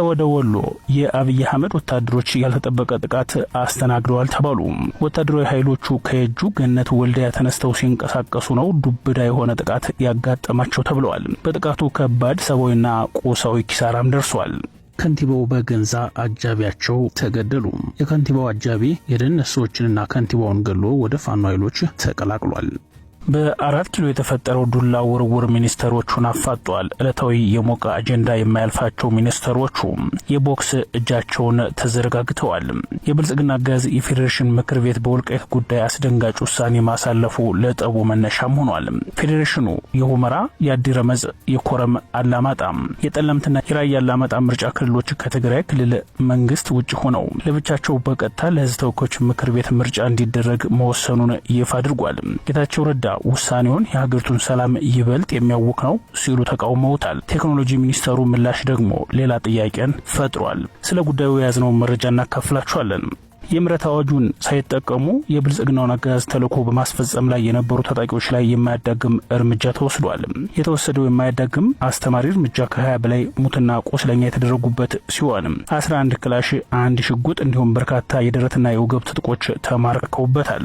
ከወደ ወሎ የአብይ አህመድ ወታደሮች ያልተጠበቀ ጥቃት አስተናግደዋል ተባሉ። ወታደራዊ ኃይሎቹ ከየጁ ገነት ወልዲያ ተነስተው ሲንቀሳቀሱ ነው ዱብዳ የሆነ ጥቃት ያጋጠማቸው ተብለዋል። በጥቃቱ ከባድ ሰብአዊና ቁሳዊ ኪሳራም ደርሷል። ከንቲባው በገንዛ አጃቢያቸው ተገደሉ። የከንቲባው አጃቢ የደህንነት ሰዎችንና ከንቲባውን ገሎ ወደ ፋኖ ኃይሎች ተቀላቅሏል። በ4 ኪሎ የተፈጠረው ዱላ ውርውር ሚኒስተሮቹን አፋጧል። ዕለታዊ የሞቀ አጀንዳ የማያልፋቸው ሚኒስተሮቹ የቦክስ እጃቸውን ተዘረጋግተዋል። የብልጽግና አገዛዝ የፌዴሬሽን ምክር ቤት በወልቃይት ጉዳይ አስደንጋጭ ውሳኔ ማሳለፉ ለጠቡ መነሻም ሆኗል። ፌዴሬሽኑ የሁመራ፣ የአዲረመጽ፣ የኮረም፣ አላማጣ፣ የጠለምትና የራያ አላማጣ ምርጫ ክልሎች ከትግራይ ክልል መንግስት ውጭ ሆነው ለብቻቸው በቀጥታ ለህዝብ ተወካዮች ምክር ቤት ምርጫ እንዲደረግ መወሰኑን ይፋ አድርጓል። ጌታቸው ረዳ ውሳኔውን የሀገሪቱን ሰላም ይበልጥ የሚያውክ ነው ሲሉ ተቃውመውታል። ቴክኖሎጂ ሚኒስተሩ ምላሽ ደግሞ ሌላ ጥያቄን ፈጥሯል። ስለ ጉዳዩ የያዝነው መረጃ እናካፍላችኋለን። የምረት አዋጁን ሳይጠቀሙ የብልጽግናውን አገዛዝ ተልዕኮ በማስፈጸም ላይ የነበሩ ታጣቂዎች ላይ የማያዳግም እርምጃ ተወስዷል። የተወሰደው የማያዳግም አስተማሪ እርምጃ ከ20 በላይ ሙትና ቁስለኛ የተደረጉበት ሲሆን 11 ክላሽ፣ 1 ሽጉጥ እንዲሁም በርካታ የደረትና የወገብ ትጥቆች ተማርከውበታል።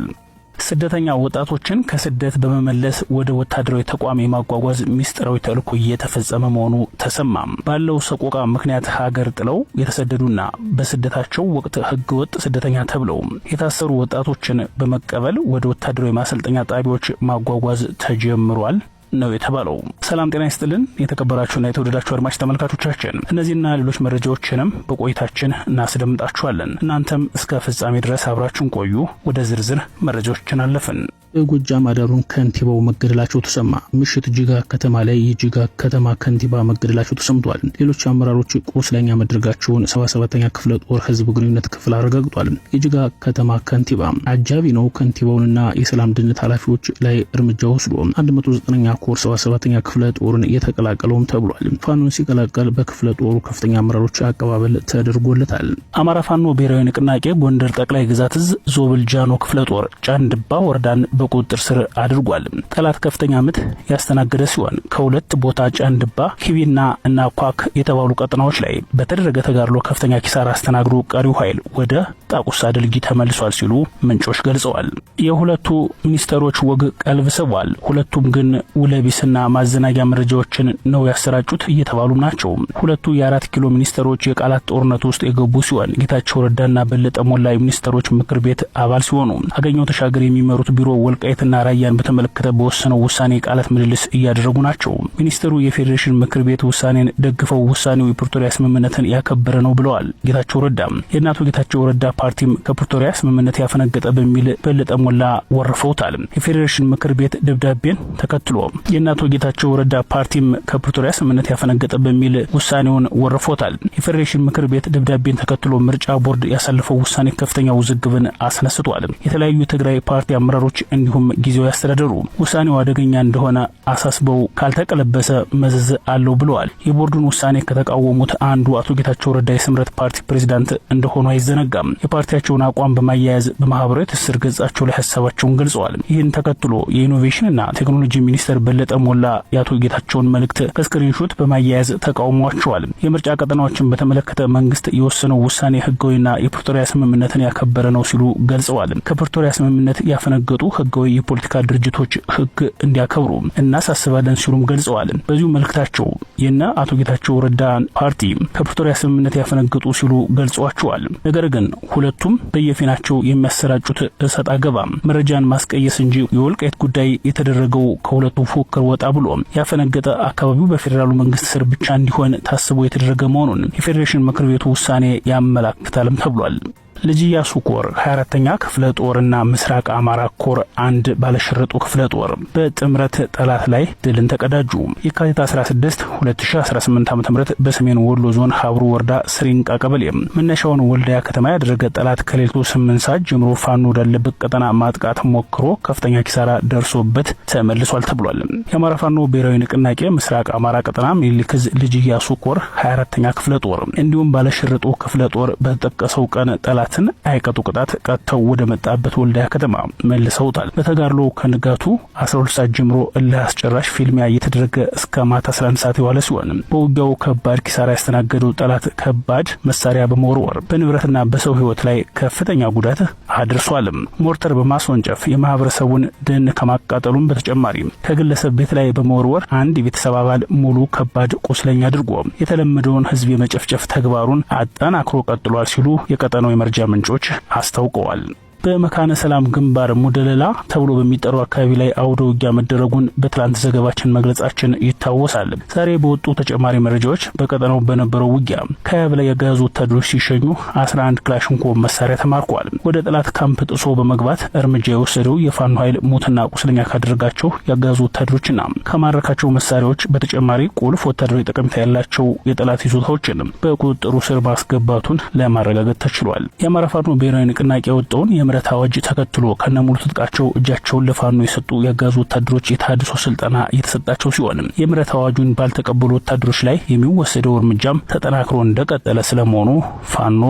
ስደተኛ ወጣቶችን ከስደት በመመለስ ወደ ወታደራዊ ተቋም የማጓጓዝ ሚስጥራዊ ተልዕኮ እየተፈጸመ መሆኑ ተሰማም። ባለው ሰቆቃ ምክንያት ሀገር ጥለው የተሰደዱና በስደታቸው ወቅት ህገወጥ ስደተኛ ተብለው የታሰሩ ወጣቶችን በመቀበል ወደ ወታደራዊ ማሰልጠኛ ጣቢያዎች ማጓጓዝ ተጀምሯል ነው የተባለው። ሰላም ጤና ይስጥልን የተከበራችሁና የተወደዳችሁ አድማጭ ተመልካቾቻችን፣ እነዚህና ሌሎች መረጃዎችንም በቆይታችን እናስደምጣችኋለን። እናንተም እስከ ፍጻሜ ድረስ አብራችሁን ቆዩ። ወደ ዝርዝር መረጃዎችን አለፍን። በጎጃም አዳሩን ከንቲባው መገደላቸው ተሰማ። ምሽት ጅጋ ከተማ ላይ የጅጋ ከተማ ከንቲባ መገደላቸው ተሰምቷል። ሌሎች አመራሮች ቁስለኛ መድረጋቸውን 77ኛ ክፍለ ጦር ህዝብ ግንኙነት ክፍል አረጋግጧል። የጅጋ ከተማ ከንቲባ አጃቢ ነው ከንቲባውንና የሰላም ደህንነት ኃላፊዎች ላይ እርምጃ ወስዶ 109ኛ ኮር 77ኛ ክፍለ ጦርን የተቀላቀለውም ተብሏል። ፋኖን ሲቀላቀል በክፍለ ጦሩ ከፍተኛ አመራሮች አቀባበል ተደርጎለታል። አማራ ፋኖ ብሔራዊ ንቅናቄ ጎንደር ጠቅላይ ግዛት እዝ ዞብል ጃኖ ክፍለ ጦር ጫንድባ ወረዳን በቁጥጥር ስር አድርጓል። ጠላት ከፍተኛ ምት ያስተናገደ ሲሆን ከሁለት ቦታ ጫንድባ፣ ኪቢና እና ኳክ የተባሉ ቀጠናዎች ላይ በተደረገ ተጋድሎ ከፍተኛ ኪሳራ አስተናግዶ ቀሪው ኃይል ወደ ጣቁሳ ድልጊ ተመልሷል ሲሉ ምንጮች ገልጸዋል። የሁለቱ ሚኒስተሮች ወግ ቀልብ ስቧል። ሁለቱም ግን ውለቢስና ማዘናጊያ መረጃዎችን ነው ያሰራጩት እየተባሉ ናቸው። ሁለቱ የ4 ኪሎ ሚኒስተሮች የቃላት ጦርነት ውስጥ የገቡ ሲሆን ጌታቸው ረዳና በለጠ ሞላ የሚኒስተሮች ምክር ቤት አባል ሲሆኑ አገኘው ተሻገር የሚመሩት ቢሮ ወልቃይትና ራያን በተመለከተ በወሰነው ውሳኔ ቃላት ምልልስ እያደረጉ ናቸው። ሚኒስተሩ የፌዴሬሽን ምክር ቤት ውሳኔን ደግፈው ውሳኔው የፕሪቶሪያ ስምምነትን ያከበረ ነው ብለዋል። ጌታቸው ረዳ የእናቱ ጌታቸው ረዳ ፓርቲም ከፕሪቶሪያ ስምምነት ያፈነገጠ በሚል በለጠ ሞላ ወርፈውታል። የፌዴሬሽን ምክር ቤት ደብዳቤን ተከትሎ የእናቱ ጌታቸው ረዳ ፓርቲም ከፕሪቶሪያ ስምምነት ያፈነገጠ በሚል ውሳኔውን ወርፎታል። የፌዴሬሽን ምክር ቤት ደብዳቤን ተከትሎ ምርጫ ቦርድ ያሳለፈው ውሳኔ ከፍተኛ ውዝግብን አስነስቷል። የተለያዩ የትግራይ ፓርቲ አመራሮች እንዲሁም ጊዜያዊ አስተዳደሩ ውሳኔው አደገኛ እንደሆነ አሳስበው ካልተቀለበሰ መዘዝ አለው ብለዋል። የቦርዱን ውሳኔ ከተቃወሙት አንዱ አቶ ጌታቸው ረዳ የስምረት ፓርቲ ፕሬዝዳንት እንደሆኑ አይዘነጋም። የፓርቲያቸውን አቋም በማያያዝ በማህበራዊ ትስስር ገጻቸው ላይ ሀሳባቸውን ገልጸዋል። ይህን ተከትሎ የኢኖቬሽንና ቴክኖሎጂ ሚኒስተር በለጠ ሞላ የአቶ ጌታቸውን መልእክት ከስክሪንሾት በማያያዝ ተቃውሟቸዋል። የምርጫ ቀጠናዎችን በተመለከተ መንግስት የወሰነው ውሳኔ ህጋዊና የፕሪቶሪያ ስምምነትን ያከበረ ነው ሲሉ ገልጸዋል። ከፕሪቶሪያ ስምምነት ያፈነገጡ ህጋዊ የፖለቲካ ድርጅቶች ህግ እንዲያከብሩ እናሳስባለን ሲሉም ገልጸዋል። በዚሁ መልእክታቸው የነ አቶ ጌታቸው ረዳ ፓርቲ ከፕሪቶሪያ ስምምነት ያፈነገጡ ሲሉ ገልጸዋቸዋል። ነገር ግን ሁለቱም በየፊናቸው የሚያሰራጩት እሰጥ አገባ መረጃን ማስቀየስ እንጂ የወልቃይት ጉዳይ የተደረገው ከሁለቱ ፉክክር ወጣ ብሎ ያፈነገጠ አካባቢው በፌዴራሉ መንግስት ስር ብቻ እንዲሆን ታስቦ የተደረገ መሆኑን የፌዴሬሽን ምክር ቤቱ ውሳኔ ያመላክታልም ተብሏል። ልጅ ኢያሱ ኮር 24ኛ ክፍለ ጦርና ምስራቅ አማራ ኮር 1 ባለሽርጡ ክፍለ ጦር በጥምረት ጠላት ላይ ድልን ተቀዳጁ። የካቲት 16 2018 ዓ.ም በሰሜን ወሎ ዞን ሀብሩ ወረዳ ስሪንቃ ቀበሌ መነሻውን ወልዲያ ከተማ ያደረገ ጠላት ከሌሊቱ 8 ሰዓት ጀምሮ ፋኖ ወዳለበት ቀጠና ማጥቃት ሞክሮ ከፍተኛ ኪሳራ ደርሶበት ተመልሷል ተብሏል። የአማራ ፋኖ ብሔራዊ ንቅናቄ ምስራቅ አማራ ቀጠና ሚኒሊክ ልጅ ኢያሱ ኮር 24ኛ ክፍለ ጦር እንዲሁም ባለሽርጡ ክፍለ ጦር በተጠቀሰው ቀን ጠላት ጠላትን አይቀጡ ቅጣት ቀጥተው ወደ መጣበት ወልዲያ ከተማ መልሰውታል። በተጋድሎ ከንጋቱ 12 ሰዓት ጀምሮ እልህ አስጨራሽ ፊልሚያ እየተደረገ እስከ ማታ 11 ሰዓት የዋለ ሲሆን በውጊያው ከባድ ኪሳራ ያስተናገደው ጠላት ከባድ መሳሪያ በመወርወር በንብረትና በሰው ሕይወት ላይ ከፍተኛ ጉዳት አድርሷል። ሞርተር በማስወንጨፍ የማህበረሰቡን ደን ከማቃጠሉም በተጨማሪ ከግለሰብ ቤት ላይ በመወርወር አንድ የቤተሰብ አባል ሙሉ ከባድ ቁስለኛ አድርጎ የተለመደውን ህዝብ የመጨፍጨፍ ተግባሩን አጠናክሮ ቀጥሏል ሲሉ የቀጠናው የመረጃ ምንጮች አስታውቀዋል። በመካነ ሰላም ግንባር ሙደለላ ተብሎ በሚጠራው አካባቢ ላይ አውደ ውጊያ መደረጉን በትላንት ዘገባችን መግለጻችን ይታወሳል። ዛሬ በወጡ ተጨማሪ መረጃዎች በቀጠናው በነበረው ውጊያ ከ20 በላይ የአገዛዙ ወታደሮች ሲሸኙ 11 ክላሽንኮቭ መሳሪያ ተማርኳል። ወደ ጠላት ካምፕ ጥሶ በመግባት እርምጃ የወሰደው የፋኖ ኃይል ሙትና ቁስለኛ ካደረጋቸው የአገዛዙ ወታደሮችና ከማረካቸው መሳሪያዎች በተጨማሪ ቁልፍ ወታደራዊ ጠቀሜታ ያላቸው የጠላት ይዞታዎችን በቁጥጥሩ ስር ማስገባቱን ለማረጋገጥ ተችሏል። የአማራ ፋኖ ብሔራዊ ንቅናቄ ያወጣውን የምረት አዋጅ ተከትሎ ከነሙሉ ትጥቃቸው እጃቸውን ለፋኖ የሰጡ የአገዛዙ ወታደሮች የተሃድሶ ስልጠና እየተሰጣቸው ሲሆን የምረት አዋጁን ባልተቀበሉ ወታደሮች ላይ የሚወሰደው እርምጃም ተጠናክሮ እንደቀጠለ ስለመሆኑ ፋኖ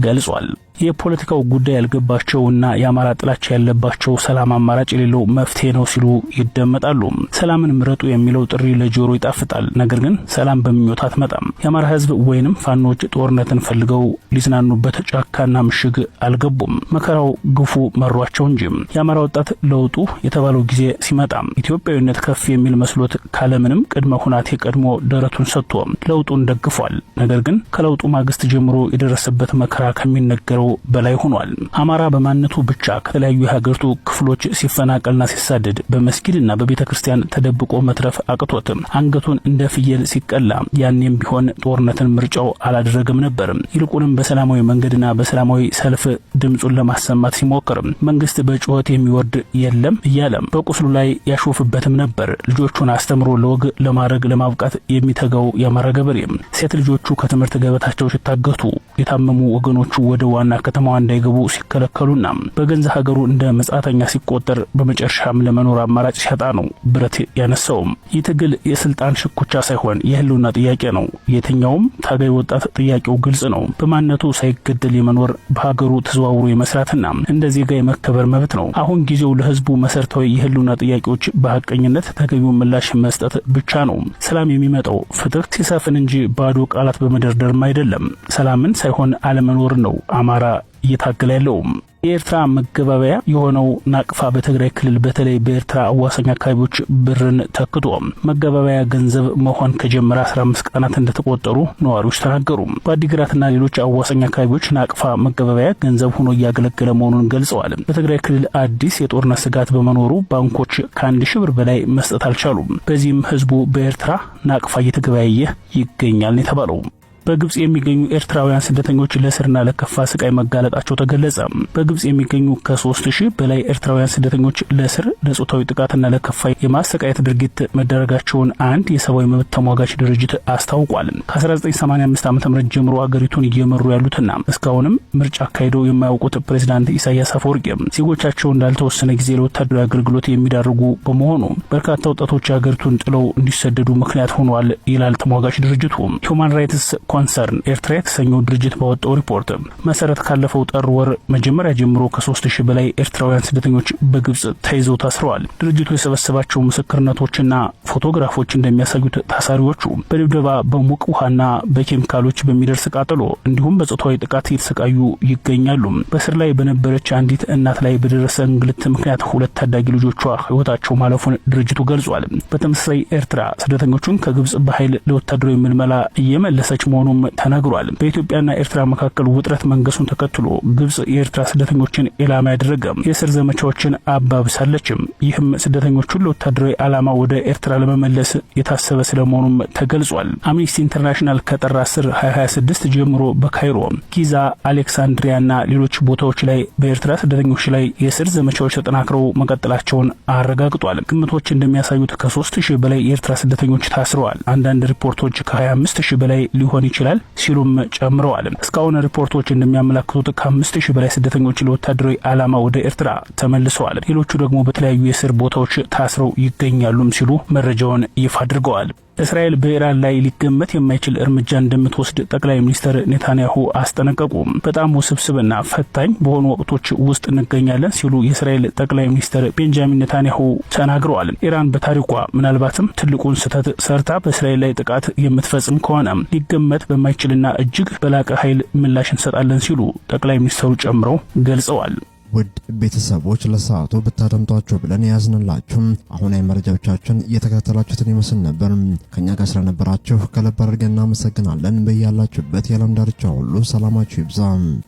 ገልጿል። የፖለቲካው ጉዳይ ያልገባቸውና የአማራ ጥላቻ ያለባቸው ሰላም አማራጭ የሌለው መፍትሄ ነው ሲሉ ይደመጣሉ። ሰላምን ምረጡ የሚለው ጥሪ ለጆሮ ይጣፍጣል፣ ነገር ግን ሰላም በምኞት አትመጣም። የአማራ ሕዝብ ወይንም ፋኖች ጦርነትን ፈልገው ሊዝናኑበት ጫካና ምሽግ አልገቡም። መከራው ግፉ መሯቸው እንጂ። የአማራ ወጣት ለውጡ የተባለው ጊዜ ሲመጣ ኢትዮጵያዊነት ከፍ የሚል መስሎት ካለምንም ቅድመ ሁናቴ ቀድሞ ደረቱን ሰጥቶ ለውጡን ደግፏል። ነገር ግን ከለውጡ ማግስት ጀምሮ የደረሰበት መከራ ከሚነገረው በላይ ሆኗል። አማራ በማንነቱ ብቻ ከተለያዩ የሀገሪቱ ክፍሎች ሲፈናቀልና ሲሳደድ በመስጊድና በቤተክርስቲያን ተደብቆ መትረፍ አቅቶት አንገቱን እንደ ፍየል ሲቀላ ያኔም ቢሆን ጦርነትን ምርጫው አላደረገም ነበር። ይልቁንም በሰላማዊ መንገድና በሰላማዊ ሰልፍ ድምጹን ለማሰማት ሲሞክር መንግስት በጩኸት የሚወርድ የለም እያለ በቁስሉ ላይ ያሾፍበትም ነበር። ልጆቹን አስተምሮ ለወግ ለማድረግ ለማብቃት የሚተጋው የአማራ ገበሬ ሴት ልጆቹ ከትምህርት ገበታቸው ሲታገቱ የታመሙ ወገኖቹ ወደ ዋና ከተማዋ እንዳይገቡ ሲከለከሉና በገንዘብ ሀገሩ እንደ መጻተኛ ሲቆጠር በመጨረሻም ለመኖር አማራጭ ሲያጣ ነው ብረት ያነሳው። ይህ ትግል የስልጣን ሽኩቻ ሳይሆን የህልውና ጥያቄ ነው። የትኛውም ታጋይ ወጣት ጥያቄው ግልጽ ነው። በማንነቱ ሳይገደል የመኖር በሀገሩ ተዘዋውሮ የመስራትና እንደ ዜጋ የመከበር መብት ነው። አሁን ጊዜው ለህዝቡ መሰረታዊ የህልውና ጥያቄዎች በሐቀኝነት ተገቢውን ምላሽ መስጠት ብቻ ነው። ሰላም የሚመጣው ፍትህ ሲሰፍን እንጂ ባዶ ቃላት በመደርደርም አይደለም። ሰላምን ሳይሆን አለመኖር ነው አማራ እየታገለ ያለው። የኤርትራ መገባበያ የሆነው ናቅፋ በትግራይ ክልል በተለይ በኤርትራ አዋሳኝ አካባቢዎች ብርን ተክቶ መገባበያ ገንዘብ መሆን ከጀመረ 15 ቀናት እንደተቆጠሩ ነዋሪዎች ተናገሩ። በአዲግራትና ሌሎች አዋሳኝ አካባቢዎች ናቅፋ መገባበያ ገንዘብ ሆኖ እያገለገለ መሆኑን ገልጸዋል። በትግራይ ክልል አዲስ የጦርነት ስጋት በመኖሩ ባንኮች ከ1000 ብር በላይ መስጠት አልቻሉም። በዚህም ህዝቡ በኤርትራ ናቅፋ እየተገበያየ ይገኛል የተባለው። በግብጽ የሚገኙ ኤርትራውያን ስደተኞች ለእስርና ለከፋ ስቃይ መጋለጣቸው ተገለጸ። በግብጽ የሚገኙ ከ3000 በላይ ኤርትራውያን ስደተኞች ለእስር፣ ለጾታዊ ጥቃትና ለከፋ የማሰቃየት ድርጊት መደረጋቸውን አንድ የሰብአዊ መብት ተሟጋች ድርጅት አስታውቋል። ከ1985 ዓ.ም ጀምሮ አገሪቱን እየመሩ ያሉትና እስካሁንም ምርጫ አካሂደው የማያውቁት ፕሬዝዳንት ኢሳያስ አፈወርቂ ዜጎቻቸው እንዳልተወሰነ ጊዜ ለወታደራዊ አገልግሎት የሚዳርጉ በመሆኑ በርካታ ወጣቶች አገሪቱን ጥለው እንዲሰደዱ ምክንያት ሆኗል ይላል ተሟጋች ድርጅቱ። ሁማን ራይትስ ኮንሰርን ኤርትራ የተሰኘው ድርጅት ባወጣው ሪፖርት መሰረት ካለፈው ጥር ወር መጀመሪያ ጀምሮ ከ3000 በላይ ኤርትራውያን ስደተኞች በግብጽ ተይዘው ታስረዋል። ድርጅቱ የሰበሰባቸው ምስክርነቶችና ፎቶግራፎች እንደሚያሳዩት ታሳሪዎቹ በድብደባ በሙቅ ውሃና በኬሚካሎች በሚደርስ ቃጠሎ እንዲሁም በጾታዊ ጥቃት እየተሰቃዩ ይገኛሉ። በስር ላይ በነበረች አንዲት እናት ላይ በደረሰ እንግልት ምክንያት 2 ታዳጊ ልጆቿ ሕይወታቸው ማለፉን ድርጅቱ ገልጿል። በተመሳሳይ ኤርትራ ስደተኞቹን ከግብጽ በኃይል ለወታደራዊ ምልመላ እየመለሰች መሆኑን ተነግሯል። በኢትዮጵያና ኤርትራ መካከል ውጥረት መንገሱን ተከትሎ ግብጽ የኤርትራ ስደተኞችን ኢላማ ያደረገ የእስር ዘመቻዎችን አባብሳለች። ይህም ስደተኞቹን ለወታደራዊ ዓላማ ወደ ኤርትራ ለመመለስ የታሰበ ስለመሆኑም ተገልጿል። አምኒስቲ ኢንተርናሽናል ከጥር 10 2026 ጀምሮ በካይሮ፣ ጊዛ፣ አሌክሳንድሪያና ሌሎች ቦታዎች ላይ በኤርትራ ስደተኞች ላይ የእስር ዘመቻዎች ተጠናክረው መቀጠላቸውን አረጋግጧል። ግምቶች እንደሚያሳዩት ከ3000 በላይ የኤርትራ ስደተኞች ታስረዋል። አንዳንድ ሪፖርቶች ከ25000 በላይ ሊሆን ይችላል ሲሉም ጨምረዋል። እስካሁን ሪፖርቶች እንደሚያመለክቱት ከ5000 በላይ ስደተኞች ለወታደራዊ ዓላማ ወደ ኤርትራ ተመልሰዋል። ሌሎቹ ደግሞ በተለያዩ የእስር ቦታዎች ታስረው ይገኛሉም ሲሉ መረጃውን ይፋ አድርገዋል። እስራኤል በኢራን ላይ ሊገመት የማይችል እርምጃ እንደምትወስድ ጠቅላይ ሚኒስትር ኔታንያሁ አስጠነቀቁ። በጣም ውስብስብና ፈታኝ በሆኑ ወቅቶች ውስጥ እንገኛለን ሲሉ የእስራኤል ጠቅላይ ሚኒስትር ቤንጃሚን ኔታንያሁ ተናግረዋል። ኢራን በታሪኳ ምናልባትም ትልቁን ስህተት ሰርታ በእስራኤል ላይ ጥቃት የምትፈጽም ከሆነ ሊገመት በማይችልና እጅግ በላቀ ኃይል ምላሽ እንሰጣለን ሲሉ ጠቅላይ ሚኒስትሩ ጨምረው ገልጸዋል። ውድ ቤተሰቦች ለሰዓቱ ብታደምጧቸው ብለን ያዝንላችሁ አሁናዊ መረጃዎቻችን እየተከታተላችሁትን ይመስል ነበር። ከኛ ጋር ስለነበራችሁ ከልብ አድርገን እናመሰግናለን። በያላችሁበት የዓለም ዳርቻ ሁሉ ሰላማችሁ ይብዛ።